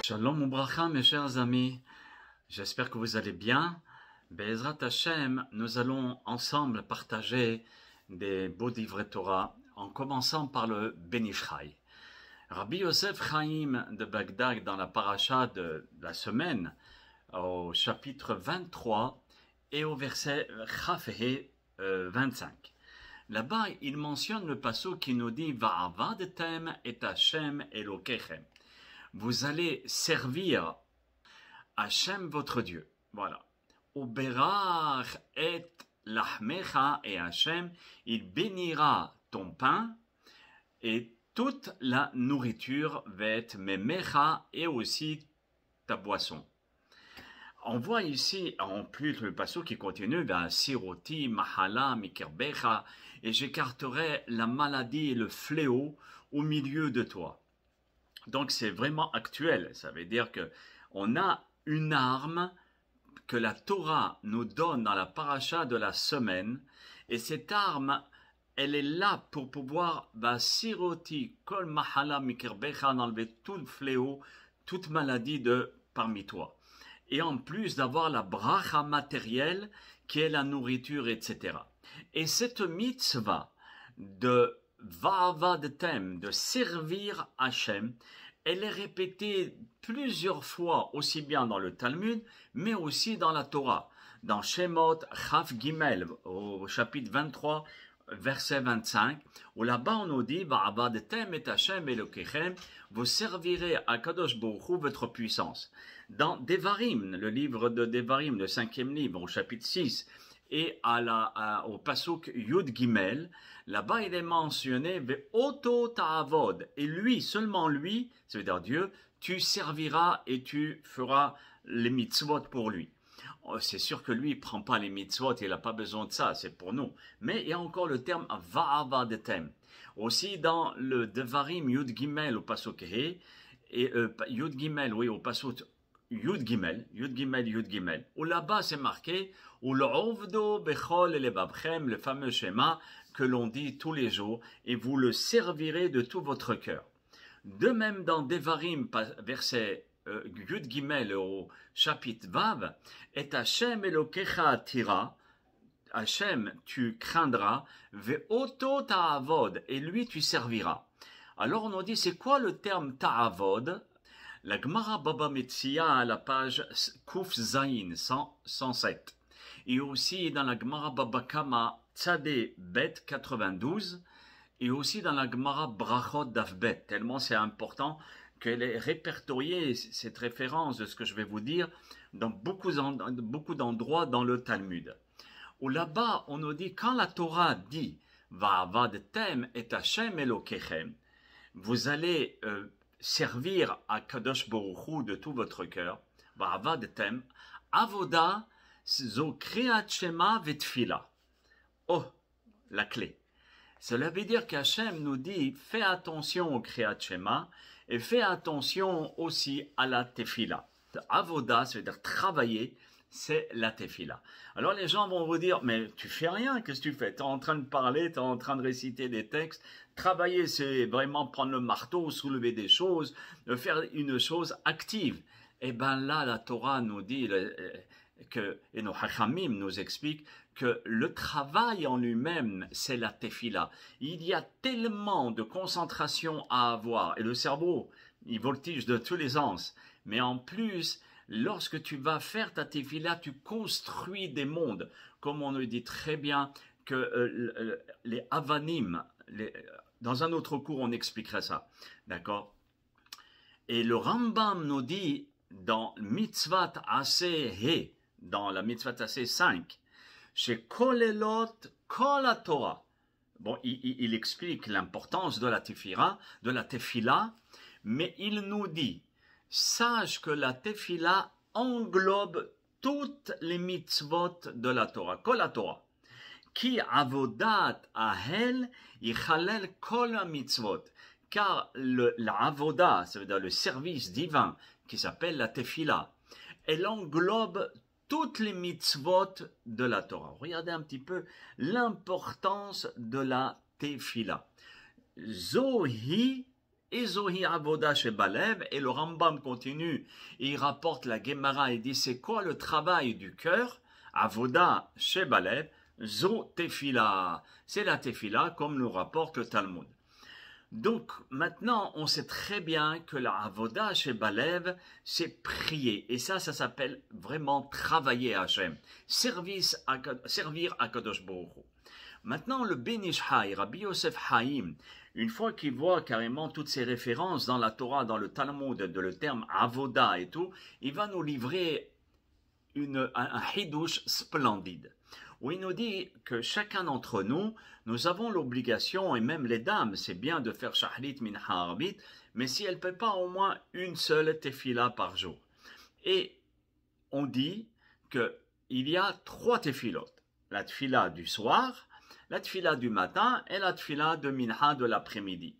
Shalom Ubracha, mes chers amis, j'espère que vous allez bien. Be'ezrat Hashem, nous allons ensemble partager des beaux livrets Torah, en commençant par le Ben Ish Chai. Rabbi Yosef Chaim de Bagdad, dans la paracha de la semaine, au chapitre 23 et au verset Chaf He 25. Là-bas, il mentionne le passage qui nous dit « Va'avadtem et Hashem Elokechem » vous allez servir Hachem votre Dieu. Voilà. Uberach et lahmecha, et Hachem, il bénira ton pain et toute la nourriture vet memecha, et aussi ta boisson. On voit ici, en plus, le passage qui continue, siroti, mahala, mikirbecha, et j'écarterai la maladie et le fléau au milieu de toi. Donc c'est vraiment actuel, ça veut dire que on a une arme que la Torah nous donne dans la paracha de la semaine, et cette arme, elle est là pour pouvoir siroti kol mahala mikirbecha, enlever tout le fléau, toute maladie de parmi toi. Et en plus d'avoir la bracha matérielle qui est la nourriture, etc. Et cette mitzvah de Va'avadtem, de servir Hachem, elle est répétée plusieurs fois, aussi bien dans le Talmud, mais aussi dans la Torah. Dans Shemot Chaf Gimel, au chapitre 23, verset 25, où là-bas on nous dit Va'avadtem et Hachem Elokechem, vous servirez à Kadosh Baruch Hu votre puissance. Dans Devarim, le livre de Devarim, le 5e livre, au chapitre 6, et au pasuk Yud Gimel, là-bas il est mentionné Ve'oto ta'avod, et lui, seulement lui, ça veut dire Dieu, tu serviras et tu feras les mitzvot pour lui. C'est sûr que lui, il prend pas les mitzvot, il n'a pas besoin de ça, c'est pour nous. Mais il y a encore le terme Va'avadtem. Aussi dans le Devarim Yud Gimel au pasuk He, et Yud Gimel, oui, au pasuk Yud Gimel, où là-bas c'est marqué, ou l'ovdo bechol elevavchem, le fameux schéma que l'on dit tous les jours, et vous le servirez de tout votre cœur. De même dans Devarim, verset Yud Gimel au chapitre Vav, et Hachem Elokecha tira, Hachem tu craindras, ve'oto ta'avod, et lui tu serviras. Alors on nous dit, c'est quoi le terme ta'avod? La Gemara Baba Metzia à la page Kuf Zayin 107. Et aussi dans la Gemara Baba Kama Tzadé Bet 92. Et aussi dans la Gemara Brachot Davbet. Tellement c'est important qu'elle est répertoriée, cette référence de ce que je vais vous dire, dans beaucoup d'endroits dans le Talmud. Où là-bas, on nous dit, quand la Torah dit Va'avadtem et Hachem Elokechem, vous allez servir à Kadosh Baruch Hu de tout votre cœur, Va'avadtem, avoda zo kriyat shema vetfila. Oh, la clé. Cela veut dire qu'Hachem nous dit, fais attention au kriyat shema et fais attention aussi à la tefila. Avoda, ça veut dire travailler, c'est la tefila. Alors les gens vont vous dire, mais tu fais rien, qu'est-ce que tu fais? Tu es en train de parler, tu es en train de réciter des textes. Travailler, c'est vraiment prendre le marteau, soulever des choses, faire une chose active. Et ben là, la Torah nous dit et nos Hachamim nous expliquent que le travail en lui-même, c'est la tefila. Il y a tellement de concentration à avoir, et le cerveau, il voltige de tous les sens. Mais en plus, lorsque tu vas faire ta tefila, tu construis des mondes. Comme on nous dit très bien que les avanim, dans un autre cours on expliquerait ça. D'accord? Et le Rambam nous dit dans Mitzvat Aseh He, dans la Mitzvat Aseh 5, chez Kolelot Kol Torah. Bon, il explique l'importance de la tefila, mais il nous dit, sache que la tefila englobe toutes les mitzvot de la Torah, Kol Torah. Ki avodat ahel yichalel kol mitzvot. Car la avoda, ça veut dire le service divin, qui s'appelle la tefila, elle englobe toutes les mitzvot de la Torah. Regardez un petit peu l'importance de la tefila. Zohi Ezohi avoda shebalev, et le Rambam continue, et il rapporte la Gemara et dit c'est quoi le travail du cœur? Avoda shebalev, zo tefila. C'est la tefila comme nous rapporte le Talmud. Donc maintenant, on sait très bien que la avoda chez Balev, c'est prier. Et ça s'appelle vraiment travailler à Hachem. Servir à Kadosh Baruch Hu. Maintenant, le Ben Ish Chai, Rabbi Yosef Haïm, une fois qu'il voit carrément toutes ces références dans la Torah, dans le Talmud, de le terme avoda et tout, il va nous livrer un hidouche splendide, où il nous dit que chacun d'entre nous, nous avons l'obligation, et même les dames, c'est bien de faire shahlit min harbit, mais si elles ne paient pas au moins une seule tefila par jour. Et on dit qu'il y a 3 tefilot, la tefila du soir, la tefila du matin et la tefila de minha de l'après-midi.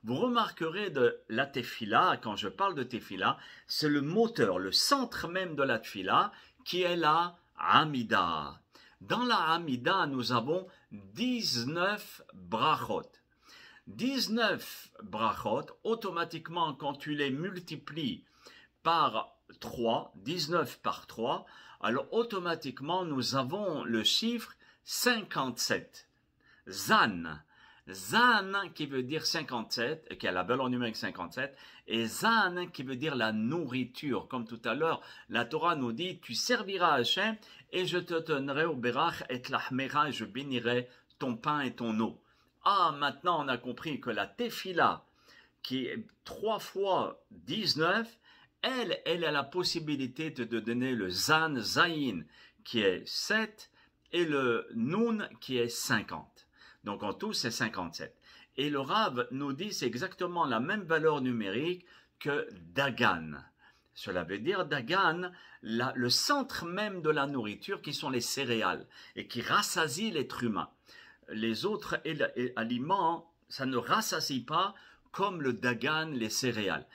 Vous remarquerez de la tefila, quand je parle de tefila, c'est le moteur, le centre même de la tefila, qui est la Amida. Dans la Amida, nous avons 19 brachot. 19 brachot, automatiquement, quand tu les multiplies par 3, 19 par 3, alors automatiquement, nous avons le chiffre 57. Zan. Zan qui veut dire 57, qui a la valeur numérique 57, et Zan qui veut dire la nourriture. Comme tout à l'heure, la Torah nous dit, tu serviras à Hachem et je te donnerai au berach et l'achmera, et je bénirai ton pain et ton eau. Ah, maintenant on a compris que la tefila, qui est 3 fois 19, elle a la possibilité de donner le Zan, Zayin, qui est 7, et le Nun, qui est 50. Donc en tout, c'est 57. Et le Rav nous dit c'est exactement la même valeur numérique que Dagan. Cela veut dire Dagan, le centre même de la nourriture qui sont les céréales et qui rassasient l'être humain. Les autres aliments, ça ne rassasie pas comme le Dagan, les céréales.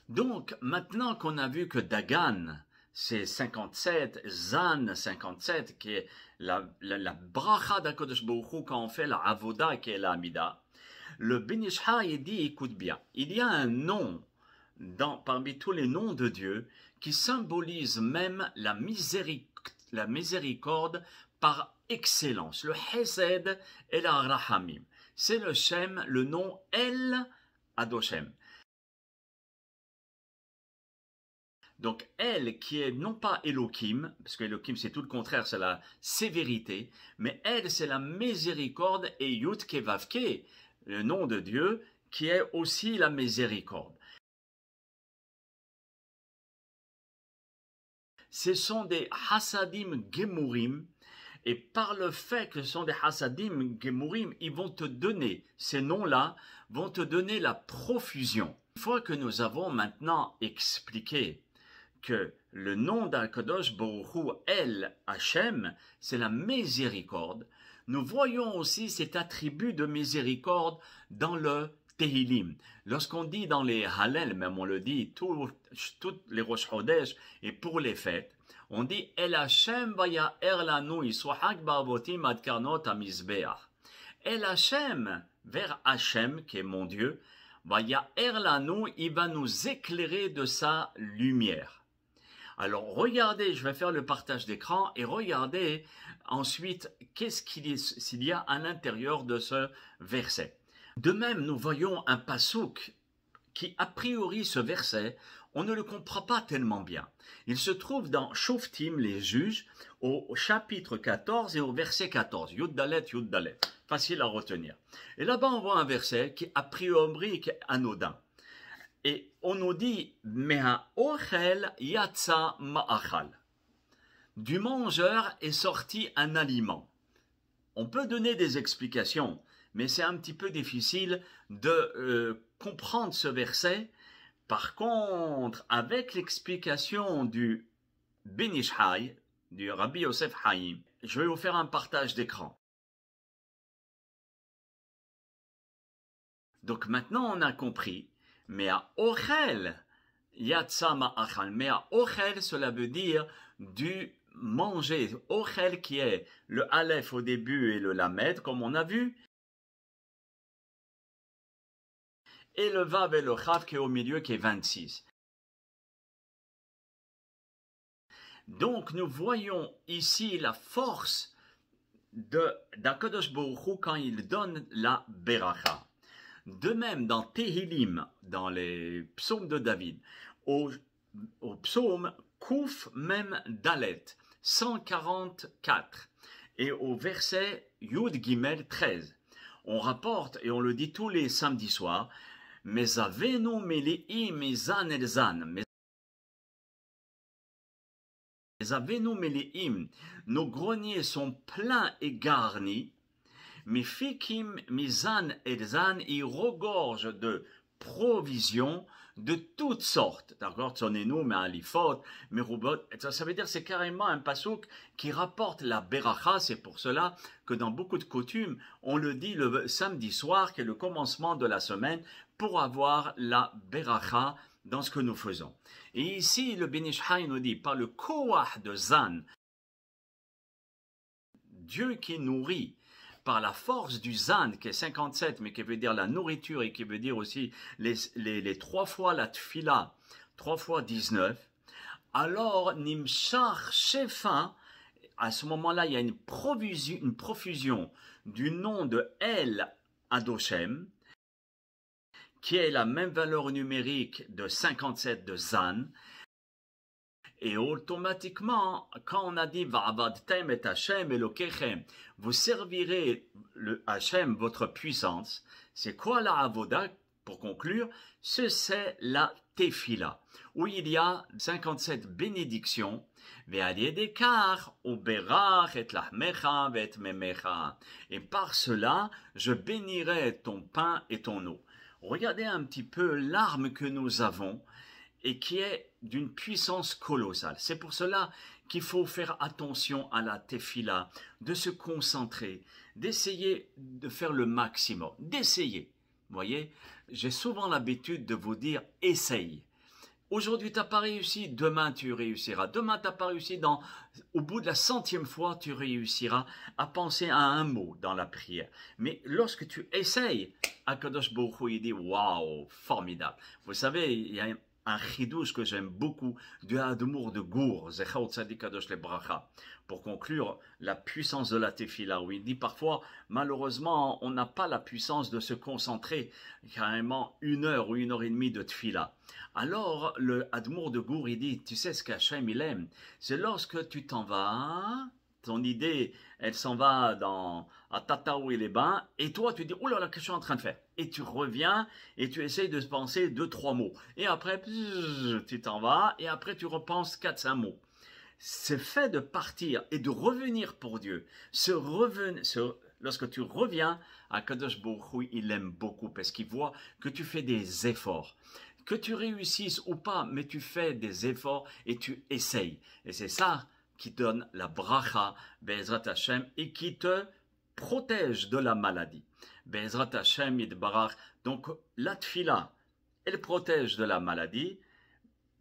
Donc maintenant qu'on a vu que Dagan, c'est 57, Zan 57, qui est la bracha d'Akadosh Baruch Hu quand on fait la avoda qui est la amida. Le Ben Ish Chai dit, écoute bien, il y a un nom parmi tous les noms de Dieu qui symbolise même la miséricorde par excellence, le Hesed et la Rahamim. C'est le Shem, le nom El Adoshem. Donc, elle qui est non pas Elohim, parce que Elohim c'est tout le contraire, c'est la sévérité, mais elle c'est la miséricorde et Yud Kevavke, le nom de Dieu, qui est aussi la miséricorde. Ce sont des Hasadim Gemurim, et par le fait que ce sont des Hasadim Gemurim, ils vont te donner, ces noms-là, vont te donner la profusion. Une fois que nous avons maintenant expliqué que le nom d'Akadosh Baruch Hu, El Hachem, c'est la miséricorde, nous voyons aussi cet attribut de miséricorde dans le Tehillim. Lorsqu'on dit dans les Hallel, même on le dit, toutes les Rosh Chodesh et pour les fêtes, on dit El Hachem vaya erlanu iswahak ba'avotim ad karnot hamizbeach. El Hachem, vers Hachem, qui est mon Dieu, vaya erlanu, il va nous éclairer de sa lumière. Alors regardez, je vais faire le partage d'écran et regardez ensuite s'il y a à l'intérieur de ce verset. De même, nous voyons un passouk qui, a priori, ce verset, on ne le comprend pas tellement bien. Il se trouve dans Shoftim, les juges, au chapitre 14 et au verset 14. Yud Dalet, Yud Dalet. Facile à retenir. Et là-bas, on voit un verset qui, a priori, est anodin. Et on nous dit « Meha ochel yatsa ma'achal ». Du mangeur est sorti un aliment. On peut donner des explications, mais c'est un petit peu difficile de comprendre ce verset. Par contre, avec l'explication du Ben Ish Chai, du Rabbi Yosef Haïm, je vais vous faire un partage d'écran. Donc maintenant on a compris. Mais à ochel, yatsa ma'achal. Mais à ochel, cela veut dire du manger. Ochel qui est le aleph au début et le lamed, comme on a vu. et le Vav et le Chav qui est au milieu, qui est 26. Donc nous voyons ici la force d'Akadosh Baruch Hu quand il donne la Beracha. De même dans Tehillim, dans les psaumes de David, au psaume Kouf Mem Dalet, 144, et au verset Yud Gimel 13, on rapporte, et on le dit tous les samedis soirs, Mezavenu meli'im mizan el zan, Mezavenu meli'im, nos greniers sont pleins et garnis, Mifikim mizan el zan, ils regorgent de provisions de toutes sortes. D'accord, Tsonenu, mais Alifot, mais Rubot, ça veut dire c'est carrément un pasouk qui rapporte la Beracha. C'est pour cela que dans beaucoup de coutumes, on le dit le samedi soir, qui est le commencement de la semaine, pour avoir la Beracha dans ce que nous faisons. Et ici, le Ben Ish Chai nous dit, par le Koach de Zan, Dieu qui nourrit, par la force du Zan, qui est 57, mais qui veut dire la nourriture et qui veut dire aussi les 3 fois la Tfila, 3 fois 19, alors Nimshar Shefa, à ce moment-là, il y a une profusion du nom de El Adoshem, qui est la même valeur numérique de 57 de Zan, et automatiquement, quand on a dit Va'avadtem et Hashem Elokechem, vous servirez le Hashem, votre puissance, c'est quoi la avoda? Pour conclure, c'est la tefila, où il y a 57 bénédictions, Ve'aliedekar uberach et lahmecha ve'et memecha, et par cela, je bénirai ton pain et ton eau. Regardez un petit peu l'arme que nous avons, et qui est d'une puissance colossale. C'est pour cela qu'il faut faire attention à la tefila, de se concentrer, d'essayer de faire le maximum, d'essayer. Vous voyez, j'ai souvent l'habitude de vous dire « essaye ». Aujourd'hui, tu n'as pas réussi, demain tu réussiras. Demain, tu n'as pas réussi, au bout de la 100e fois, tu réussiras à penser à un mot dans la prière. Mais lorsque tu essayes, Akadosh Baruch Hu, il dit « waouh, formidable ». Vous savez, il y a un chidouche que j'aime beaucoup du Admour de Gour, Zechaot Tzadik Kadosh le Bracha, pour conclure la puissance de la tefila, où il dit parfois, malheureusement, on n'a pas la puissance de se concentrer carrément 1 heure ou 1h30 de tefila. Alors, le Admour de Gour, il dit, tu sais ce qu'Hachem il aime, c'est lorsque tu t'en vas, ton idée, elle s'en va à Tataou et les bains, et toi, tu dis, oh là là, qu'est-ce que je suis en train de faire? Et tu reviens, et tu essayes de penser 2-3 mots. Et après, tu t'en vas, et après, tu repenses 4-5 mots. C'est fait de partir et de revenir pour Dieu. Lorsque tu reviens, Akadosh Baruch Hu, il aime beaucoup, parce qu'il voit que tu fais des efforts. Que tu réussisses ou pas, mais tu fais des efforts, et tu essayes. Et c'est ça qui donne la bracha, Be'ezrat Hashem, et qui te protège de la maladie. Be'ezrat Hashem Yitbarach. Donc, la tfila, elle protège de la maladie.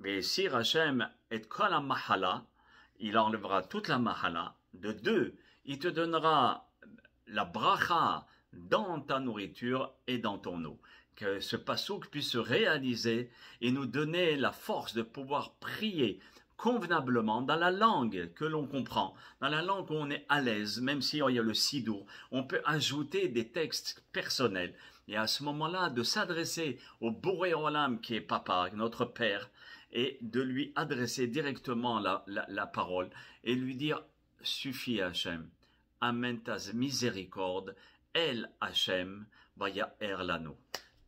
Mais si Hashem est kol la mahala, il enlèvera toute la mahala. De 2, il te donnera la bracha dans ta nourriture et dans ton eau. Que ce pasouk puisse se réaliser et nous donner la force de pouvoir prier convenablement dans la langue que l'on comprend, dans la langue où on est à l'aise, même s'il y a le sidour, on peut ajouter des textes personnels. Et à ce moment-là, de s'adresser au Boré Olam qui est Papa, notre Père, et de lui adresser directement la parole et lui dire « Suffit Hachem, amen ta miséricorde, El Hachem, vaya erlano ».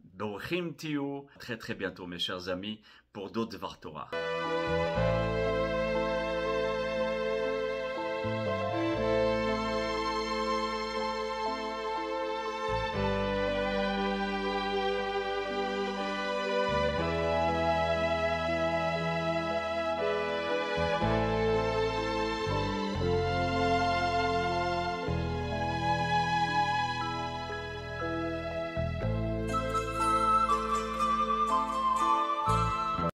Bochim Tiou, très très bientôt mes chers amis, pour d'autres Dvar Torah.